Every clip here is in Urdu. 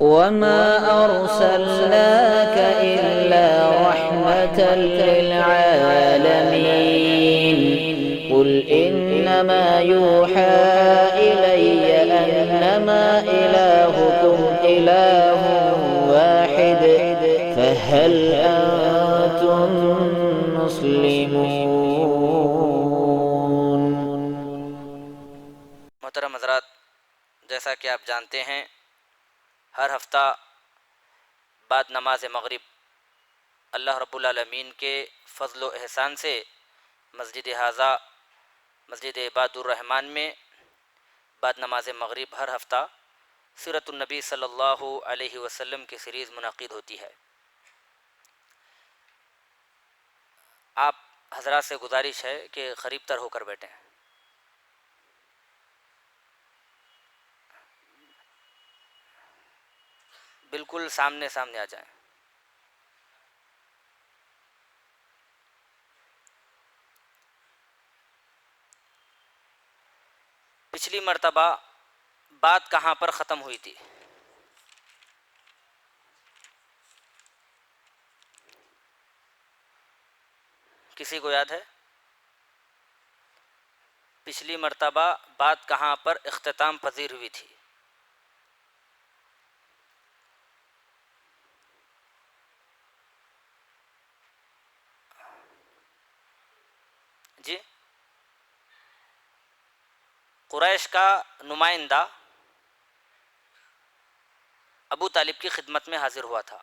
وما أرسلناك إلا رحمة للعالمين قل إنما يوحى إلي أنما إلهكم إله واحد فهل أنتم مسلمون۔ محترم حضرات، جیسا کہ آپ جانتے ہیں ہر ہفتہ بعد نماز مغرب اللہ رب العالمین کے فضل و احسان سے مسجد حاضہ مسجد عباد الرحمن میں بعد نماز مغرب ہر ہفتہ سیرت النبی صلی اللہ علیہ وسلم کی سیریز منعقد ہوتی ہے۔ آپ حضرات سے گزارش ہے کہ قریب تر ہو کر بیٹھیں۔ بالکل سامنے آ جائیں۔ پچھلی مرتبہ بات کہاں پر ختم ہوئی تھی؟ کسی کو یاد ہے؟ پچھلی مرتبہ بات کہاں پر اختتام پذیر ہوئی تھی؟ جی، قریش کا نمائندہ ابو طالب کی خدمت میں حاضر ہوا تھا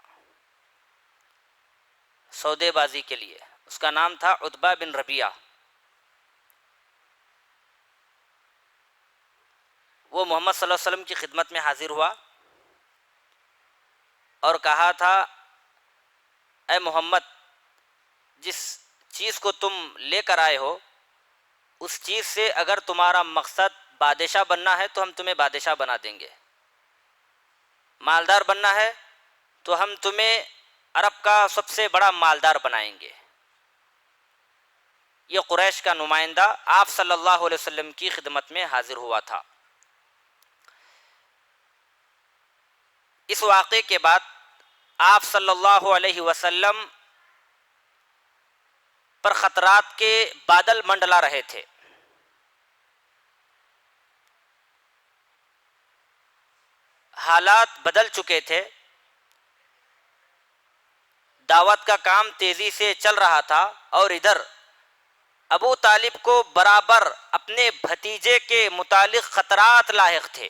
سودے بازی کے لیے۔ اس کا نام تھا عتبہ بن ربیعہ۔ وہ محمد صلی اللہ علیہ وسلم کی خدمت میں حاضر ہوا اور کہا تھا، اے محمد، جس چیز کو تم لے کر آئے ہو اس چیز سے اگر تمہارا مقصد بادشاہ بننا ہے تو ہم تمہیں بادشاہ بنا دیں گے، مالدار بننا ہے تو ہم تمہیں عرب کا سب سے بڑا مالدار بنائیں گے۔ یہ قریش کا نمائندہ آپ صلی اللہ علیہ وسلم کی خدمت میں حاضر ہوا تھا۔ اس واقعے کے بعد آپ صلی اللہ علیہ وسلم پر خطرات کے بادل منڈلا رہے تھے۔ حالات بدل چکے تھے، دعوت کا کام تیزی سے چل رہا تھا، اور ادھر ابو طالب کو برابر اپنے بھتیجے کے متعلق خطرات لاحق تھے،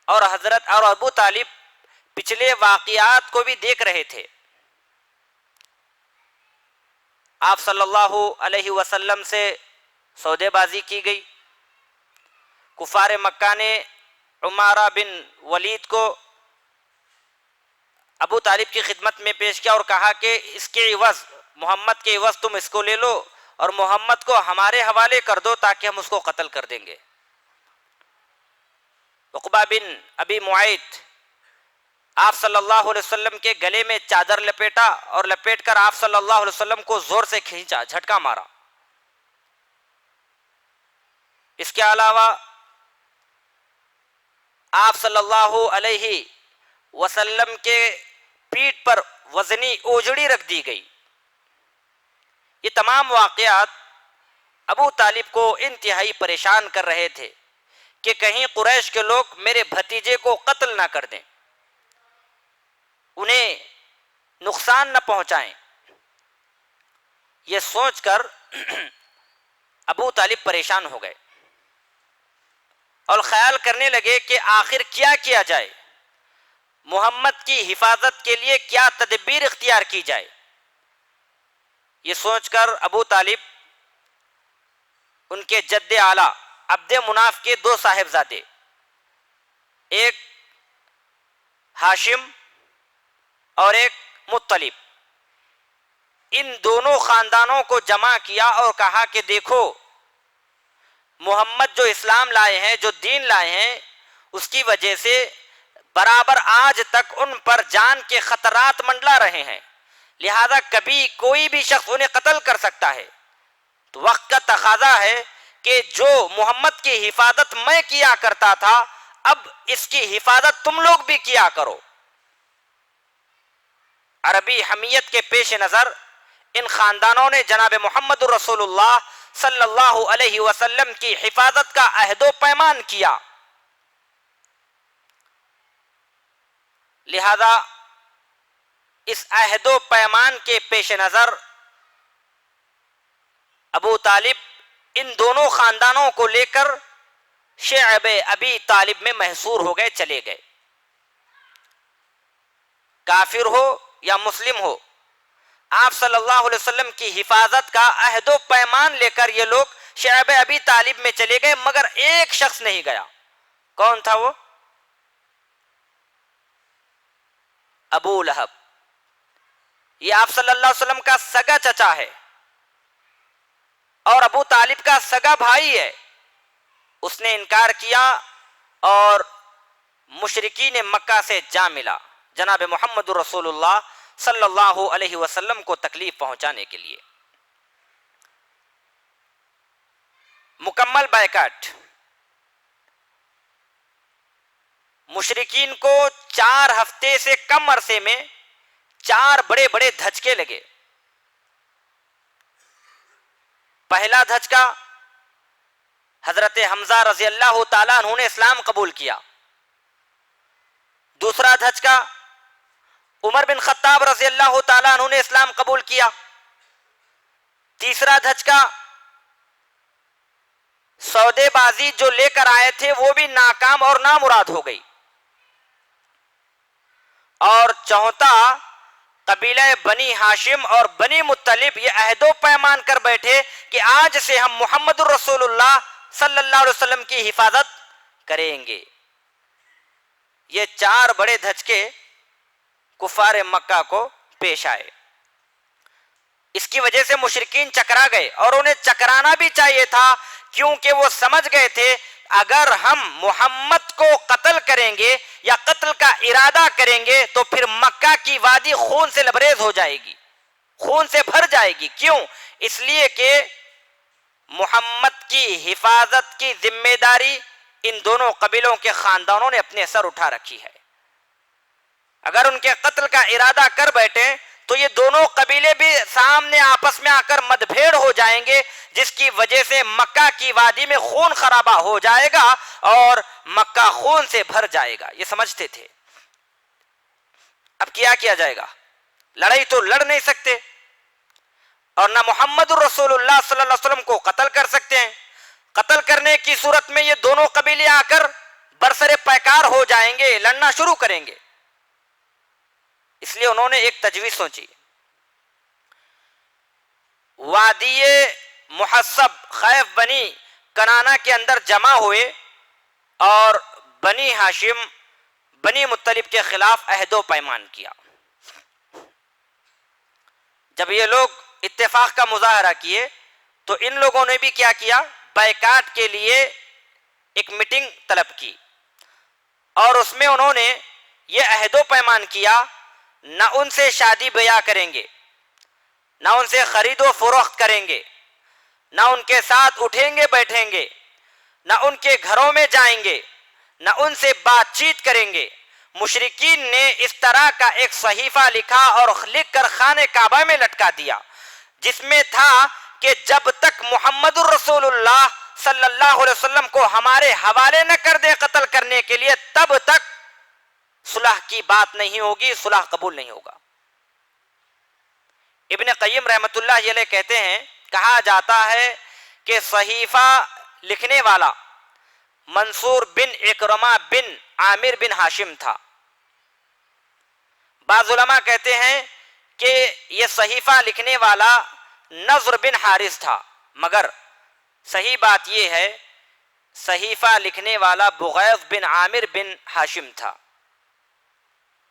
اور ابو طالب پچھلے واقعات کو بھی دیکھ رہے تھے۔ آپ صلی اللہ علیہ وسلم سے سودے بازی کی گئی۔ کفار مکہ نے عمارہ بن ولید کو ابو طالب کی خدمت میں پیش کیا اور کہا کہ اس کے عوض، محمد کے عوض تم اس کو لے لو اور محمد کو ہمارے حوالے کر دو تاکہ ہم اس کو قتل کر دیں گے۔ عقبہ بن ابی معیط آپ صلی اللہ علیہ وسلم کے گلے میں چادر لپیٹا اور لپیٹ کر آپ صلی اللہ علیہ وسلم کو زور سے کھینچا، جھٹکا مارا۔ اس کے علاوہ آپ صلی اللہ علیہ وسلم کے پیٹھ پر وزنی اوجڑی رکھ دی گئی۔ یہ تمام واقعات ابو طالب کو انتہائی پریشان کر رہے تھے کہ کہیں قریش کے لوگ میرے بھتیجے کو قتل نہ کر دیں، انہیں نقصان نہ پہنچائیں۔ یہ سوچ کر ابو طالب پریشان ہو گئے اور خیال کرنے لگے کہ آخر کیا کیا جائے، محمد کی حفاظت کے لیے کیا تدبیر اختیار کی جائے۔ یہ سوچ کر ابو طالب ان کے جد اعلیٰ عبد مناف کے دو صاحبزادے، ایک ہاشم اور ایک مطلب، ان دونوں خاندانوں کو جمع کیا اور کہا کہ دیکھو، محمد جو اسلام لائے ہیں، جو دین لائے ہیں، اس کی وجہ سے برابر آج تک ان پر جان کے خطرات منڈلا رہے ہیں، لہذا کبھی کوئی بھی شخص انہیں قتل کر سکتا ہے۔ تو وقت کا تقاضا ہے کہ جو محمد کی حفاظت میں کیا کرتا تھا اب اس کی حفاظت تم لوگ بھی کیا کرو۔ عربی حمیت کے پیش نظر ان خاندانوں نے جناب محمد رسول اللہ صلی اللہ علیہ وسلم کی حفاظت کا عہد و پیمان کیا۔ لہذا اس عہد و پیمان کے پیش نظر ابو طالب ان دونوں خاندانوں کو لے کر شعب ابی طالب میں محصور ہو گئے، چلے گئے۔ کافر ہو یا مسلم ہو، آپ صلی اللہ علیہ وسلم کی حفاظت کا عہد و پیمان لے کر یہ لوگ شعب ابی طالب میں چلے گئے، مگر ایک شخص نہیں گیا۔ کون تھا وہ؟ ابو لہب۔ یہ آپ صلی اللہ علیہ وسلم کا سگا چچا ہے اور ابو طالب کا سگا بھائی ہے۔ اس نے انکار کیا اور مشرکین مکہ سے جا ملا جناب محمد رسول اللہ صلی اللہ علیہ وسلم کو تکلیف پہنچانے کے لیے۔ مکمل بائیکاٹ۔ مشرکین کو 4 ہفتے سے کم عرصے میں 4 بڑے بڑے دھچکے لگے۔ پہلا دھچکا، حضرت حمزہ رضی اللہ تعالیٰ عنہ نے اسلام قبول کیا۔ دوسرا دھچکا، عمر بن خطاب رضی اللہ تعالیٰ عنہ نے اسلام قبول کیا۔ تیسرا دھچکا، سودے بازی جو لے کر آئے تھے وہ بھی ناکام اور نامراد ہو گئی۔ اور چوتھا، قبیلہ بنی ہاشم اور بنی مطلب یہ عہد و پیمان کر بیٹھے کہ آج سے ہم محمد رسول اللہ صلی اللہ علیہ وسلم کی حفاظت کریں گے۔ یہ 4 بڑے دھچکے کفار مکہ کو پیش آئے۔ اس کی وجہ سے مشرکین چکرا گئے، اور انہیں چکرانا بھی چاہیے تھا، کیونکہ وہ سمجھ گئے تھے اگر ہم محمد کو قتل کریں گے یا قتل کا ارادہ کریں گے تو پھر مکہ کی وادی خون سے لبریز ہو جائے گی، خون سے بھر جائے گی۔ کیوں؟ اس لیے کہ محمد کی حفاظت کی ذمہ داری ان دونوں قبیلوں کے خاندانوں نے اپنے سر اٹھا رکھی ہے۔ اگر ان کے قتل کا ارادہ کر بیٹھے تو یہ دونوں قبیلے بھی سامنے آپس میں آ کر مدبھیڑ ہو جائیں گے، جس کی وجہ سے مکہ کی وادی میں خون خرابہ ہو جائے گا اور مکہ خون سے بھر جائے گا۔ یہ سمجھتے تھے۔ اب کیا جائے گا؟ لڑائی تو لڑ نہیں سکتے، اور نہ محمد رسول اللہ صلی اللہ علیہ وسلم کو قتل کر سکتے ہیں۔ قتل کرنے کی صورت میں یہ دونوں قبیلے آ کر برسر پیکار ہو جائیں گے، لڑنا شروع کریں گے۔ اس لیے انہوں نے ایک تجویز سوچی۔ وادی محسب خیف بنی کنانا کے اندر جمع ہوئے اور بنی ہاشم بنی مطلب کے خلاف عہد و پیمان کیا۔ جب یہ لوگ اتفاق کا مظاہرہ کیے تو ان لوگوں نے بھی کیا، بائیکاٹ کے لیے ایک میٹنگ طلب کی، اور اس میں انہوں نے یہ عہد و پیمان کیا نہ ان سے شادی بیاہ کریں گے، نہ ان سے خرید و فروخت کریں گے، نہ ان کے ساتھ اٹھیں گے بیٹھیں گے، نہ ان کے گھروں میں جائیں گے، نہ ان سے بات چیت کریں گے۔ مشرکین نے اس طرح کا ایک صحیفہ لکھا اور لکھ کر خانہ کعبہ میں لٹکا دیا، جس میں تھا کہ جب تک محمد الرسول اللہ صلی اللہ علیہ وسلم کو ہمارے حوالے نہ کر دے قتل کرنے کے لیے، تب تک صلح کی بات نہیں ہوگی، صلح قبول نہیں ہوگا۔ ابن قیم رحمۃ اللہ علیہ کہتے ہیں، کہا جاتا ہے کہ صحیفہ لکھنے والا منصور بن اکرمہ بن عامر بن ہاشم تھا۔ بعض علماء کہتے ہیں کہ یہ صحیفہ لکھنے والا نضر بن حارث تھا، مگر صحیح بات یہ ہے صحیفہ لکھنے والا بغیظ بن عامر بن ہاشم تھا۔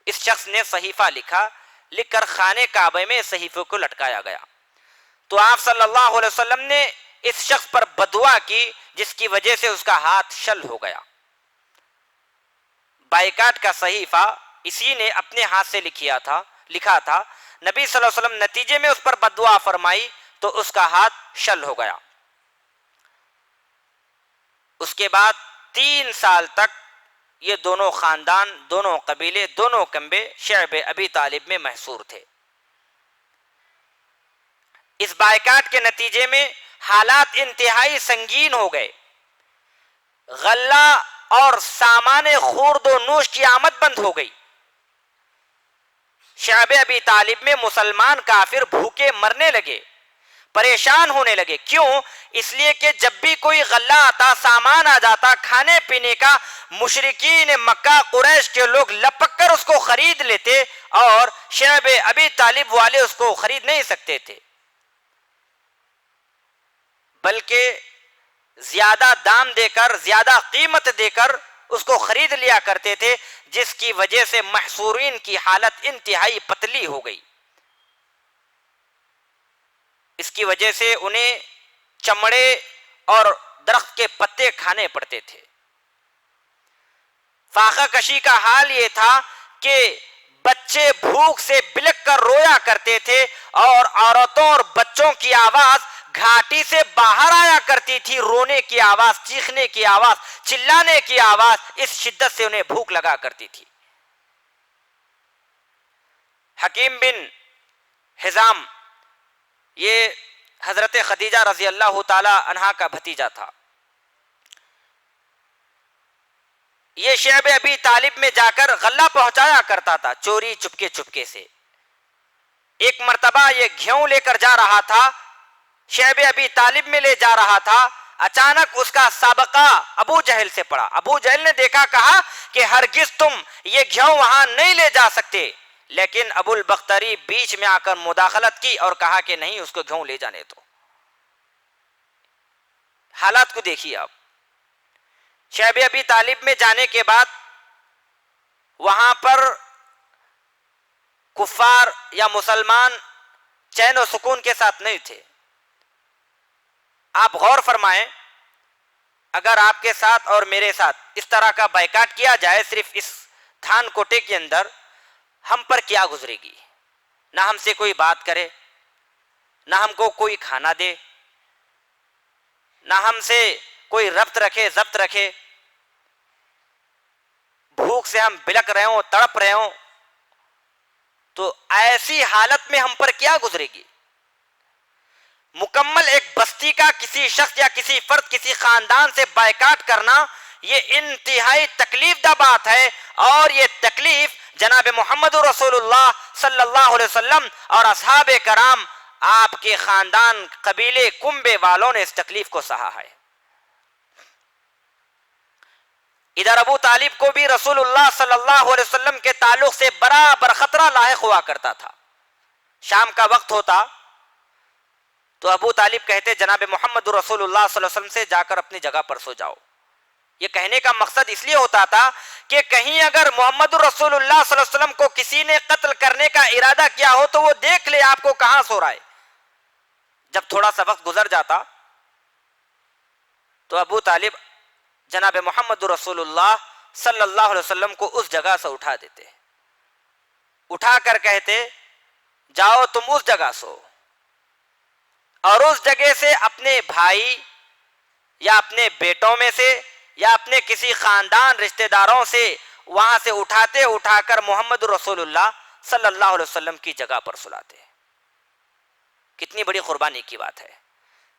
اس شخص نے صحیفہ لکھا، لکھ کر خانہ کعبہ میں صحیفے کو لٹکایا گیا۔ تو آپ صلی اللہ علیہ وسلم نے اس شخص پر بددعا کی، جس کی وجہ سے اس کا ہاتھ شل ہو گیا۔ بائیکاٹ کا صحیفہ اسی نے اپنے ہاتھ سے لکھا تھا۔ نبی صلی اللہ علیہ وسلم نتیجے میں اس پر بددعا فرمائی تو اس کا ہاتھ شل ہو گیا۔ اس کے بعد 3 سال تک یہ دونوں خاندان، دونوں قبیلے، دونوں کنبے شعب ابی طالب میں محصور تھے۔ اس بائیکاٹ کے نتیجے میں حالات انتہائی سنگین ہو گئے، غلہ اور سامان خورد و نوش کی آمد بند ہو گئی۔ شعب ابی طالب میں مسلمان کافر بھوکے مرنے لگے، پریشان ہونے لگے۔ کیوں؟ اس لیے کہ جب بھی کوئی غلہ آتا، سامان آ جاتا کھانے پینے کا، مشرکین مکہ قریش کے لوگ لپک کر اس کو خرید لیتے، اور شعب ابی طالب والے اس کو خرید نہیں سکتے تھے، بلکہ زیادہ دام دے کر، زیادہ قیمت دے کر اس کو خرید لیا کرتے تھے، جس کی وجہ سے محصورین کی حالت انتہائی پتلی ہو گئی۔ اس کی وجہ سے انہیں چمڑے اور درخت کے پتے کھانے پڑتے تھے۔ فاقہ کشی کا حال یہ تھا کہ بچے بھوک سے بلک کر رویا کرتے تھے، اور عورتوں اور بچوں کی آواز گھاٹی سے باہر آیا کرتی تھی، رونے کی آواز، چیخنے کی آواز، چلانے کی آواز، اس شدت سے انہیں بھوک لگا کرتی تھی۔ حکیم بن حزام یہ حضرت خدیجہ رضی اللہ تعالی عنہا کا بھتیجا تھا۔ یہ شعب ابی طالب میں جا کر غلہ پہنچایا کرتا تھا چوری چپکے چپکے سے۔ ایک مرتبہ یہ گھیوں لے کر جا رہا تھا، شعب ابی طالب میں لے جا رہا تھا، اچانک اس کا سابقہ ابو جہل سے پڑا۔ ابو جہل نے دیکھا، کہا کہ ہرگز تم یہ گھیوں وہاں نہیں لے جا سکتے، لیکن ابو البختری بیچ میں آ کر مداخلت کی اور کہا کہ نہیں، اس کو گھیوں لے جانے دو۔ حالات کو دیکھیے آپ۔ شعب ابی طالب میں جانے کے بعد وہاں پر کفار یا مسلمان چین و سکون کے ساتھ نہیں تھے۔ آپ غور فرمائیں، اگر آپ کے ساتھ اور میرے ساتھ اس طرح کا بائیکاٹ کیا جائے صرف اس دھان کوٹے کے اندر، ہم پر کیا گزرے گی؟ نہ ہم سے کوئی بات کرے، نہ ہم کو کوئی کھانا دے، نہ ہم سے کوئی ربط رکھے، ضبط رکھے، بھوک سے ہم بلک رہے ہوں، تڑپ رہے ہوں، تو ایسی حالت میں ہم پر کیا گزرے گی؟ مکمل ایک بستی کا کسی شخص یا کسی فرد، کسی خاندان سے بائیکاٹ کرنا، یہ انتہائی تکلیف دہ بات ہے، اور یہ تکلیف جناب محمد رسول اللہ صلی اللہ علیہ وسلم اور اصحاب کرام، آپ کے خاندان، قبیلے، کنبے والوں نے اس تکلیف کو سہا ہے۔ ادھر ابو طالب کو بھی رسول اللہ صلی اللہ علیہ وسلم کے تعلق سے برابر خطرہ لاحق ہوا کرتا تھا۔ شام کا وقت ہوتا تو ابو طالب کہتے جناب محمد رسول اللہ صلی اللہ علیہ وسلم سے جا کر اپنی جگہ پر سو جاؤ۔ یہ کہنے کا مقصد اس لیے ہوتا تھا کہ کہیں اگر محمد رسول اللہ صلی اللہ علیہ وسلم کو کسی نے قتل کرنے کا ارادہ کیا ہو تو وہ دیکھ لے آپ کو کہاں سو رہا ہے۔ جب تھوڑا سا وقت گزر جاتا تو ابو طالب جناب محمد رسول اللہ صلی اللہ علیہ وسلم کو اس جگہ سے اٹھا دیتے، اٹھا کر کہتے جاؤ تم اس جگہ سو، اور اس جگہ سے اپنے بھائی یا اپنے بیٹوں میں سے یا اپنے کسی خاندان رشتہ داروں سے وہاں سے اٹھا کر محمد رسول اللہ صلی اللہ علیہ وسلم کی جگہ پر سلاتے۔ کتنی بڑی قربانی کی بات ہے۔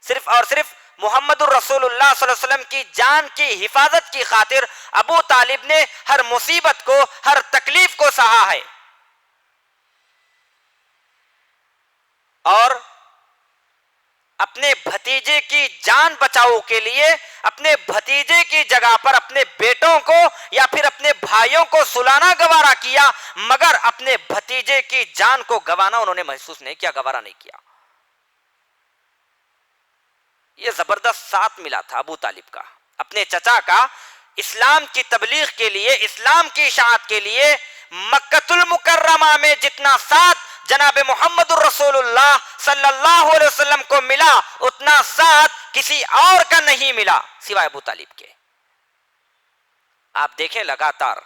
صرف اور صرف محمد الرسول اللہ صلی اللہ علیہ وسلم کی جان کی حفاظت کی خاطر ابو طالب نے ہر مصیبت کو، ہر تکلیف کو سہا ہے، اور اپنے بھتیجے کی جان بچاؤ کے لیے اپنے بھتیجے کی جگہ پر اپنے بیٹوں کو یا پھر اپنے بھائیوں کو سلانا گوارا کیا، مگر اپنے بھتیجے کی جان کو گوانا انہوں نے محسوس نہیں کیا، گوارا نہیں کیا۔ یہ زبردست ساتھ ملا تھا ابو طالب کا، اپنے چچا کا، اسلام کی تبلیغ کے لیے، اسلام کی اشاعت کے لیے مکۃ المکرمہ میں جتنا ساتھ جناب محمد الرسول اللہ صلی اللہ علیہ وسلم کو ملا، اتنا ساتھ کسی اور کا نہیں ملا سوائے ابو طالب کے۔ آپ دیکھیں لگاتار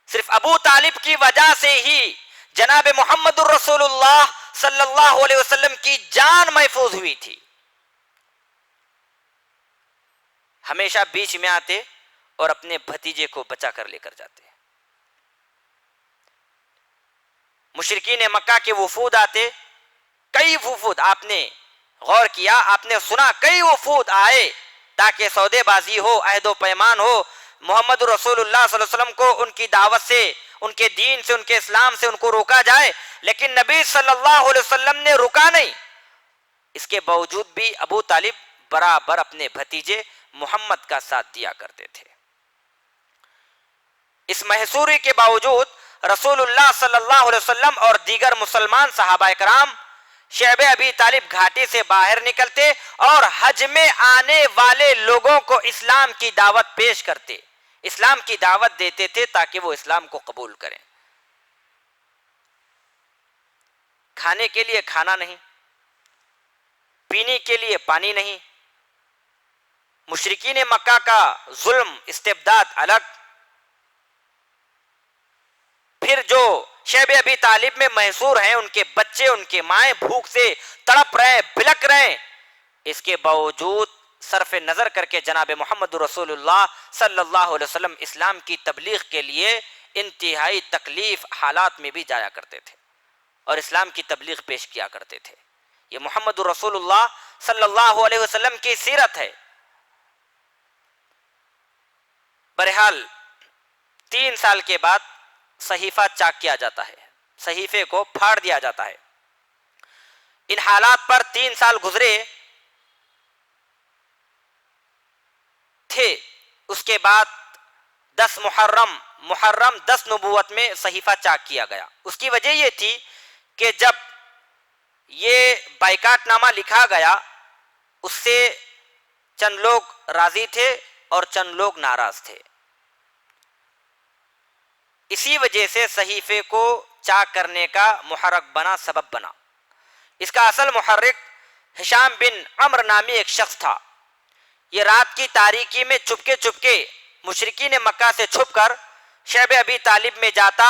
صرف ابو طالب کی وجہ سے ہی جناب محمد الرسول اللہ صلی اللہ علیہ وسلم کی جان محفوظ ہوئی تھی۔ ہمیشہ بیچ میں آتے اور اپنے بھتیجے کو بچا کر لے کر جاتے. مشرکین مکہ کے وفود آتے, کئی وفود, آپ نے غور کیا, آپ نے سنا, کئی وفود آئے تاکہ سودے بازی ہو, عہد و پیمان ہو, محمد رسول اللہ صلی اللہ علیہ وسلم کو ان کی دعوت سے, ان کے دین سے, ان کے اسلام سے ان کو روکا جائے, لیکن نبی صلی اللہ علیہ وسلم نے رکا نہیں. اس کے باوجود بھی ابو طالب برابر اپنے بھتیجے محمد کا ساتھ دیا کرتے تھے. اس محصوری کے باوجود رسول اللہ صلی اللہ علیہ وسلم اور دیگر مسلمان صحابہ کرام شعب ابی طالب گھاٹی سے باہر نکلتے اور حج میں آنے والے لوگوں کو اسلام کی دعوت پیش کرتے, اسلام کی دعوت دیتے تھے تاکہ وہ اسلام کو قبول کریں. کھانے کے لیے کھانا نہیں, پینے کے لیے پانی نہیں, مشرکین مکہ کا ظلم استبداد الگ, پھر جو شعب ابی طالب میں محصور ہیں ان کے بچے, ان کے مائیں بھوک سے تڑپ رہے, بلک رہے, اس کے باوجود صرف نظر کر کے جناب محمد رسول اللہ صلی اللہ علیہ وسلم اسلام کی تبلیغ کے لیے انتہائی تکلیف حالات میں بھی جایا کرتے تھے اور اسلام کی تبلیغ پیش کیا کرتے تھے. یہ محمد رسول اللہ صلی اللہ علیہ وسلم کی سیرت ہے. بہرحال 3 سال کے بعد صحیفہ چاک کیا جاتا ہے, صحیفے کو پھاڑ دیا جاتا ہے. ان حالات پر 3 سال گزرے تھے. اس کے بعد 10 محرم 10 نبوت میں صحیفہ چاک کیا گیا. اس کی وجہ یہ تھی کہ جب یہ بائیکاٹ نامہ لکھا گیا اس سے چند لوگ راضی تھے اور چند لوگ ناراض تھے. اسی وجہ سے صحیفے کو چاک کرنے کا محرک بنا, سبب بنا. اس کا اصل محرک ہشام بن عمرو نامی ایک شخص تھا. یہ رات کی تاریکی میں چپکے مشرکین مکہ سے چھپ کر شعب ابی طالب میں جاتا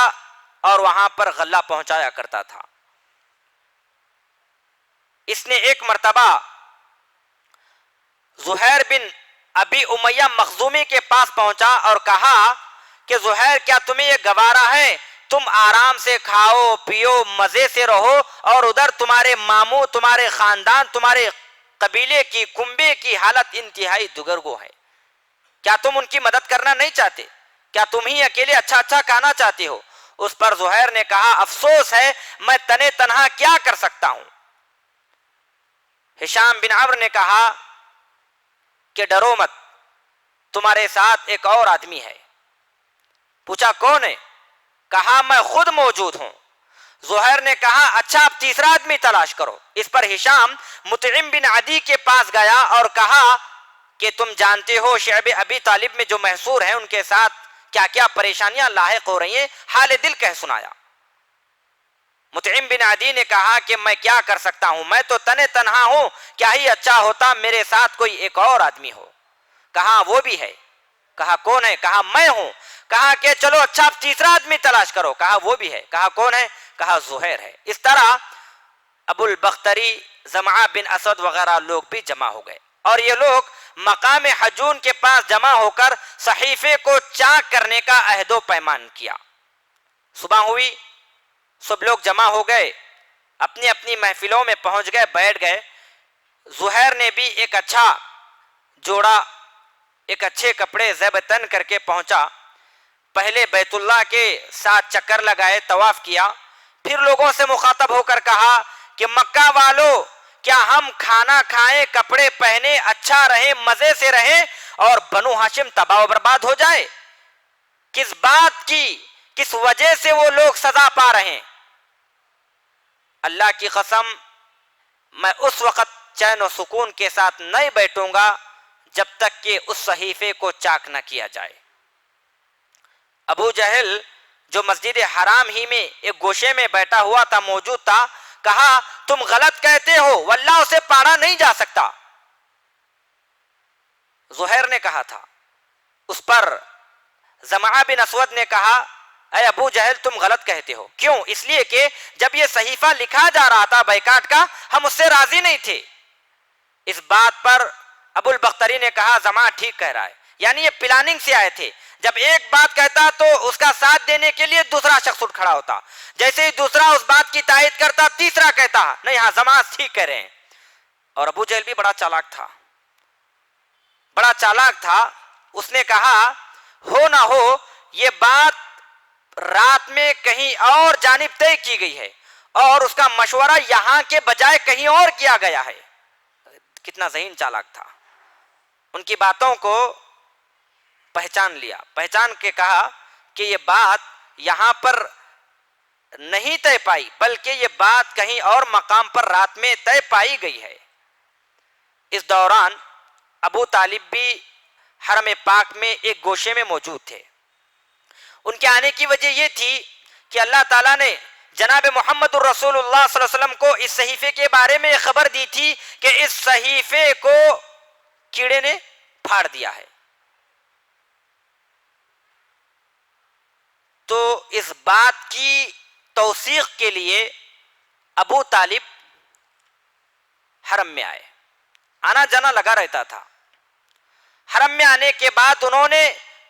اور وہاں پر غلہ پہنچایا کرتا تھا. اس نے ایک مرتبہ زہیر بن ابی امیہ مخزومی کے پاس پہنچا اور کہا کہ زہیر, کیا تمہیں یہ گوارا ہے تم آرام سے کھاؤ پیو مزے سے رہو اور ادھر تمہارے ماموں, تمہارے خاندان, تمہارے قبیلے کی, کنبے کی حالت انتہائی دگرگو ہے. کیا تم ان کی مدد کرنا نہیں چاہتے؟ کیا تم ہی اکیلے اچھا کھانا چاہتے ہو؟ اس پر زہیر نے کہا, افسوس ہے میں تنے تنہا کیا کر سکتا ہوں. ہشام بن عمرو نے کہا کہ ڈرو مت, تمہارے ساتھ ایک اور آدمی ہے. پوچھا کون ہے؟ کہا میں خود موجود ہوں. زہیر نے کہا اچھا اب تیسرا آدمی تلاش کرو. اس پر ہشام مطعم بن عدی کے پاس گیا اور کہا کہ تم جانتے ہو شعب ابی طالب میں جو محصور ہیں ان کے ساتھ کیا کیا پریشانیاں لاحق ہو رہی ہیں, حال دل کہہ سنایا. مطعم بن عدی نے کہا کہ میں کیا کر سکتا ہوں, میں تو تنے تنہا ہوں, کیا ہی اچھا ہوتا میرے ساتھ کوئی ایک اور آدمی ہو. کہا وہ بھی ہے. کہا کون ہے؟ کہا میں ہوں. کہا کہ چلو اچھا اب تیسرا آدمی تلاش کرو. کہا وہ بھی ہے. کہا کون ہے؟ کہا زہیر ہے. اس طرح ابو البختری, زمعہ بن اسد وغیرہ لوگ بھی جمع ہو گئے اور یہ لوگ مقام حجون کے پاس جمع ہو کر صحیفے کو چاک کرنے کا عہد و پیمان کیا. صبح ہوئی, سب لوگ جمع ہو گئے, اپنی اپنی محفلوں میں پہنچ گئے, بیٹھ گئے. زہیر نے بھی ایک اچھا جوڑا, ایک اچھے کپڑے زیب تن کر کے پہنچا. پہلے بیت اللہ کے 7 چکر لگائے, طواف کیا, پھر لوگوں سے مخاطب ہو کر کہا کہ مکہ والو, کیا ہم کھانا کھائیں, کپڑے پہنے, اچھا رہیں, مزے سے رہیں اور بنو ہاشم تباہ و برباد ہو جائے؟ کس بات کی, کس وجہ سے وہ لوگ سزا پا رہے ہیں؟ اللہ کی قسم میں اس وقت چین و سکون کے ساتھ نہیں بیٹھوں گا جب تک کہ اس صحیفے کو چاک نہ کیا جائے. ابو جہل جو مسجد حرام ہی میں ایک گوشے میں بیٹھا ہوا تھا, موجود تھا, کہا تم غلط کہتے ہو, واللہ اسے پاڑا نہیں جا سکتا. زہیر نے کہا تھا. اس پر زمعہ بن اسود نے کہا اے ابو جہل تم غلط کہتے ہو. کیوں؟ اس لیے کہ جب یہ صحیفہ لکھا جا رہا تھا بائیکاٹ کا, ہم اس سے راضی نہیں تھے. اس بات پر ابو البختری نے کہا زمعہ ٹھیک کہہ رہا ہے, یعنی یہ پلاننگ سے آئے تھے. جب ایک بات کہتا تو اس کا ساتھ دینے کے لیے دوسرا شخص اٹھ کھڑا ہوتا. جیسے ہی دوسرا اس بات کی تائید کرتا تیسرا کہتا نہیں ہاں جماعت ٹھیک کہہ رہے ہیں. اور ابو جہل بھی بڑا چالاک تھا, بڑا چالاک تھا. اس نے کہا ہو نہ ہو یہ بات رات میں کہیں اور جانب طے کی گئی ہے اور اس کا مشورہ یہاں کے بجائے کہیں اور کیا گیا ہے. کتنا ذہین چالاک تھا. ان کی باتوں کو پہچان لیا, پہچان کے کہا کہ یہ بات یہاں پر نہیں طے پائی بلکہ یہ بات کہیں اور مقام پر رات میں طے پائی گئی ہے. اس دوران ابو طالب بھی حرم پاک میں ایک گوشے میں موجود تھے. ان کے آنے کی وجہ یہ تھی کہ اللہ تعالیٰ نے جناب محمد الرسول اللہ صلی اللہ علیہ وسلم کو اس صحیفے کے بارے میں خبر دی تھی کہ اس صحیفے کو کیڑے نے پھاڑ دیا ہے. تو اس بات کی توثیق کے لیے ابو طالب حرم میں آئے, آنا جانا لگا رہتا تھا. حرم میں آنے کے بعد انہوں نے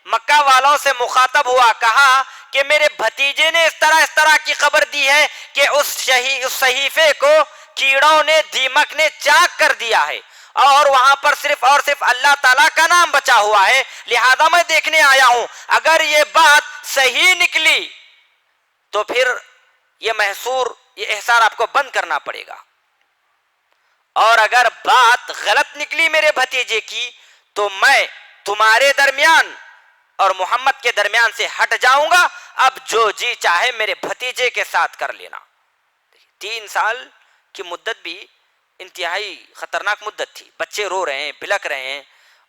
مکہ والوں سے مخاطب ہوا, کہا کہ میرے بھتیجے نے اس طرح کی خبر دی ہے کہ اس صحیفے کو کیڑوں نے, دیمک نے چاک کر دیا ہے اور وہاں پر صرف اور صرف اللہ تعالیٰ کا نام بچا ہوا ہے, لہذا میں دیکھنے آیا ہوں. اگر یہ بات صحیح نکلی تو پھر یہ محصور, یہ احصار آپ کو بند کرنا پڑے گا, اور اگر بات غلط نکلی میرے بھتیجے کی تو میں تمہارے درمیان اور محمد کے درمیان سے ہٹ جاؤں گا. اب جو جی چاہے میرے بھتیجے کے ساتھ کر لینا. 3 سال کی مدت بھی انتہائی خطرناک مدت تھی. بچے رو رہے ہیں, بلک رہے ہیں,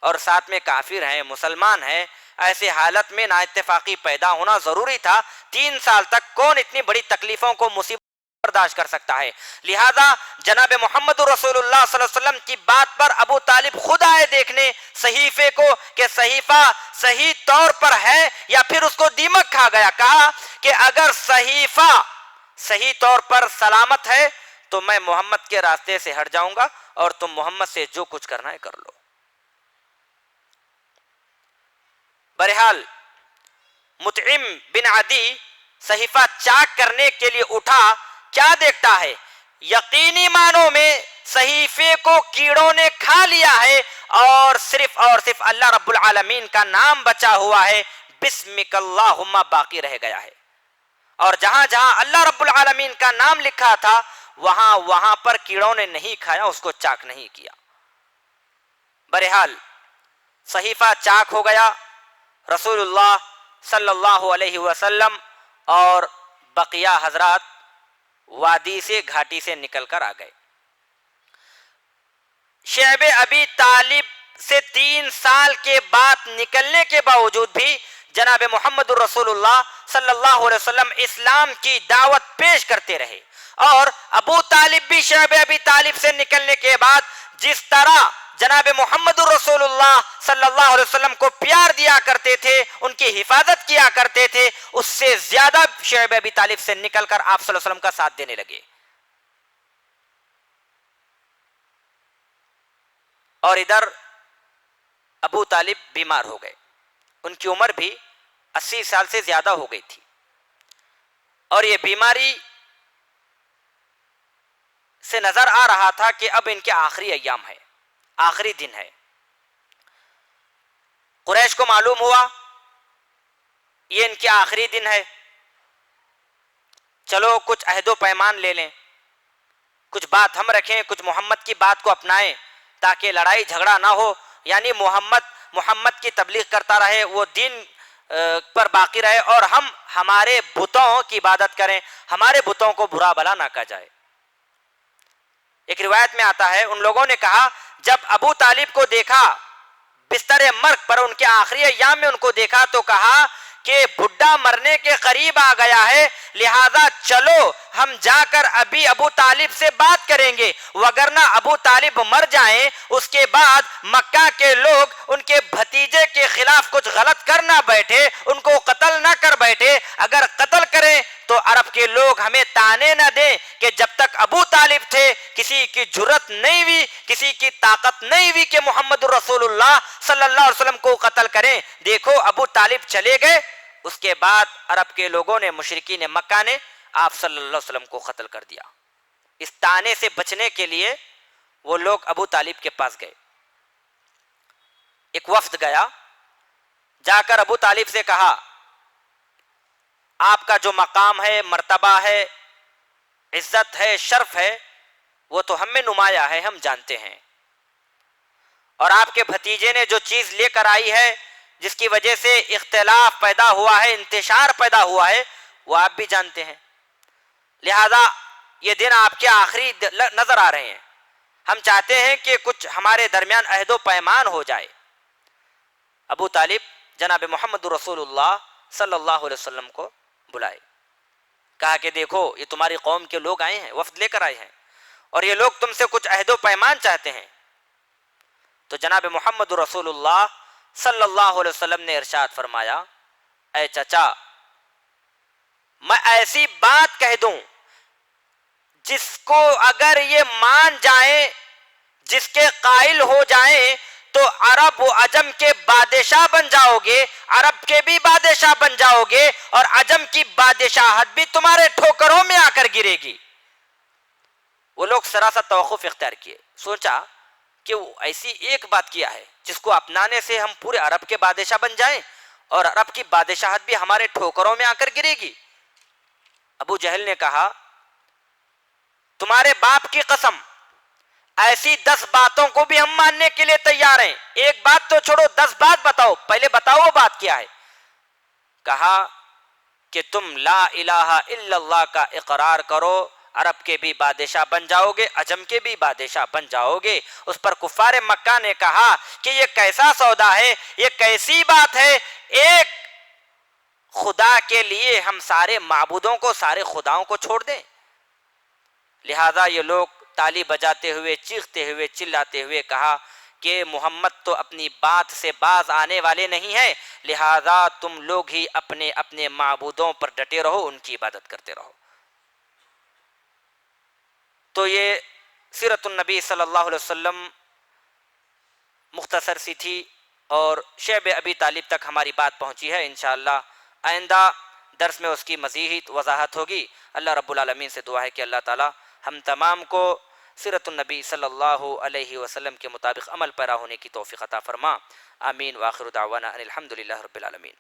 اور ساتھ میں کافر ہیں, مسلمان ہیں. ایسے حالت میں نا اتفاقی پیدا ہونا ضروری تھا. 3 سال تک کون اتنی بڑی تکلیفوں کو مصیبت برداشت کر سکتا ہے. لہذا جناب محمد رسول اللہ صلی اللہ علیہ وسلم کی بات پر ابو طالب خود آئے دیکھنے صحیفے کو کہ صحیفہ صحیح طور پر ہے یا پھر اس کو دیمک کھا گیا. کہا کہ اگر صحیفہ صحیح طور پر سلامت ہے تو میں محمد کے راستے سے ہٹ جاؤں گا اور تم محمد سے جو کچھ کرنا ہے کر لو. بہرحال مطعم بن عدی صحیفہ چاک کرنے کے لیے اٹھا. کیا دیکھتا ہے؟ یقینی معنوں میں صحیفے کو کیڑوں نے کھا لیا ہے اور صرف اللہ رب العالمین کا نام بچا ہوا ہے, بسمک اللہم باقی رہ گیا ہے. اور جہاں جہاں اللہ رب العالمین کا نام لکھا تھا وہاں پر کیڑوں نے نہیں کھایا, اس کو چاک نہیں کیا. بہرحال صحیفہ چاک ہو گیا. رسول اللہ صلی اللہ علیہ وسلم اور بقیہ حضرات وادی سے, گھاٹی سے نکل کر آ گئے. شعب ابی طالب سے 3 سال کے بعد نکلنے کے باوجود بھی جناب محمد الرسول اللہ صلی اللہ علیہ وسلم اسلام کی دعوت پیش کرتے رہے. اور ابو طالب بھی شعب ابی طالب سے نکلنے کے بعد جس طرح جناب محمد الرسول اللہ صلی اللہ علیہ وسلم کو پیار دیا کرتے تھے, ان کی حفاظت کیا کرتے تھے, اس سے زیادہ شعب ابی طالب سے نکل کر آپ صلی اللہ علیہ وسلم کا ساتھ دینے لگے. اور ادھر ابو طالب بیمار ہو گئے. ان کی عمر بھی 80 سال سے زیادہ ہو گئی تھی, اور یہ بیماری سے نظر آ رہا تھا کہ اب ان کے آخری ایام ہے, آخری دن ہے. قریش کو معلوم ہوا یہ ان کے آخری دن ہے, چلو کچھ عہد و پیمان لے لیں, کچھ بات ہم رکھیں, کچھ محمد کی بات کو اپنائیں تاکہ لڑائی جھگڑا نہ ہو. یعنی محمد کی تبلیغ کرتا رہے, وہ دین پر باقی رہے, اور ہم ہمارے بتوں کی عبادت کریں, ہمارے بتوں کو برا بلا نہ کہا جائے. ایک روایت میں آتا ہے ان لوگوں نے کہا جب ابو طالب کو دیکھا بستر مرگ پر, ان کے آخری ایام میں ان کو دیکھا تو کہا کہ بڈھا مرنے کے قریب آ گیا ہے, لہذا چلو ہم جا کر ابھی ابو طالب سے بات کریں گے, وگرنہ ابو طالب مر جائیں اس کے بعد مکہ کے لوگ ان کے بھتیجے کے خلاف کچھ غلط کر نہ بیٹھے, ان کو قتل نہ کر بیٹھے. اگر قتل کریں تو عرب آپ کے لوگ ہمیں تانے نہ دیں کہ جب تک ابو طالب تھے کسی کی جرت نہیں ہوئی، کسی کی طاقت نہیں ہوئی کہ محمد رسول اللہ صلی اللہ علیہ وسلم کو قتل کریں۔ دیکھو ابو طالب چلے گئے، اس کے بعد عرب کے لوگوں نے، مشرکین مکہ نے آپ صلی اللہ علیہ وسلم کو قتل کر دیا۔ اس تانے سے بچنے کے لیے وہ لوگ ابو طالب کے پاس گئے۔ ایک وفد گیا، جا کر ابو طالب سے کہا آپ کا جو مقام ہے، مرتبہ ہے، عزت ہے، شرف ہے، وہ تو ہم میں نمایاں ہے، ہم جانتے ہیں، اور آپ کے بھتیجے نے جو چیز لے کر آئی ہے جس کی وجہ سے اختلاف پیدا ہوا ہے، انتشار پیدا ہوا ہے، وہ آپ بھی جانتے ہیں، لہذا یہ دن آپ کے آخری نظر آ رہے ہیں، ہم چاہتے ہیں کہ کچھ ہمارے درمیان عہد و پیمان ہو جائے۔ ابو طالب جناب محمد رسول اللہ صلی اللہ علیہ وسلم کو بلائے، کہا کہ دیکھو یہ تمہاری قوم کے لوگ آئے ہیں، وفد لے کر آئے ہیں، اور یہ لوگ تم سے کچھ عہد و پیمان چاہتے ہیں۔ تو جناب محمد رسول اللہ صلی اللہ علیہ وسلم نے ارشاد فرمایا، اے چچا، میں ایسی بات کہہ دوں جس کو اگر یہ مان جائیں، جس کے قائل ہو جائیں تو عرب و عجم کے بادشاہ بن جاؤ گے، عرب کے بھی بادشاہ بن جاؤ گے، اور عجم کی بادشاہت بھی تمہارے ٹھوکروں میں آ کر گرے گی۔ وہ لوگ سراسر توقف اختیار کیے، سوچا کہ وہ ایسی ایک بات کیا ہے جس کو اپنانے سے ہم پورے عرب کے بادشاہ بن جائیں اور عرب کی بادشاہت بھی ہمارے ٹھوکروں میں آ کر گرے گی۔ ابو جہل نے کہا تمہارے باپ کی قسم، ایسی 10 باتوں کو بھی ہم ماننے کے لیے تیار ہیں، ایک بات تو چھوڑو، 10 بات بتاؤ، پہلے بتاؤ وہ بات کیا ہے۔ کہا کہ تم لا الہ الا اللہ کا اقرار کرو، عرب کے بھی بادشاہ بن جاؤ گے، عجم کے بھی بادشاہ بن جاؤ گے۔ اس پر کفار مکہ نے کہا کہ یہ کیسا سودا ہے، یہ کیسی بات ہے، ایک خدا کے لیے ہم سارے معبودوں کو، سارے خداؤں کو چھوڑ دیں۔ لہذا یہ لوگ تالی بجاتے ہوئے، چیختے ہوئے، چلاتے ہوئے کہا کہ محمد تو اپنی بات سے باز آنے والے نہیں ہیں، لہذا تم لوگ ہی اپنے اپنے معبودوں پر ڈٹے رہو، ان کی عبادت کرتے رہو۔ تو یہ سیرت النبی صلی اللہ علیہ وسلم مختصر سی تھی، اور شعب ابی طالب تک ہماری بات پہنچی ہے۔ انشاءاللہ آئندہ درس میں اس کی مزید وضاحت ہوگی۔ اللہ رب العالمین سے دعا ہے کہ اللہ تعالی ہم تمام کو سیرت النبی صلی اللہ علیہ وسلم کے مطابق عمل پیرا ہونے کی توفیق عطا فرما۔ آمین، وآخر دعوانا ان الحمدللہ رب العالمین۔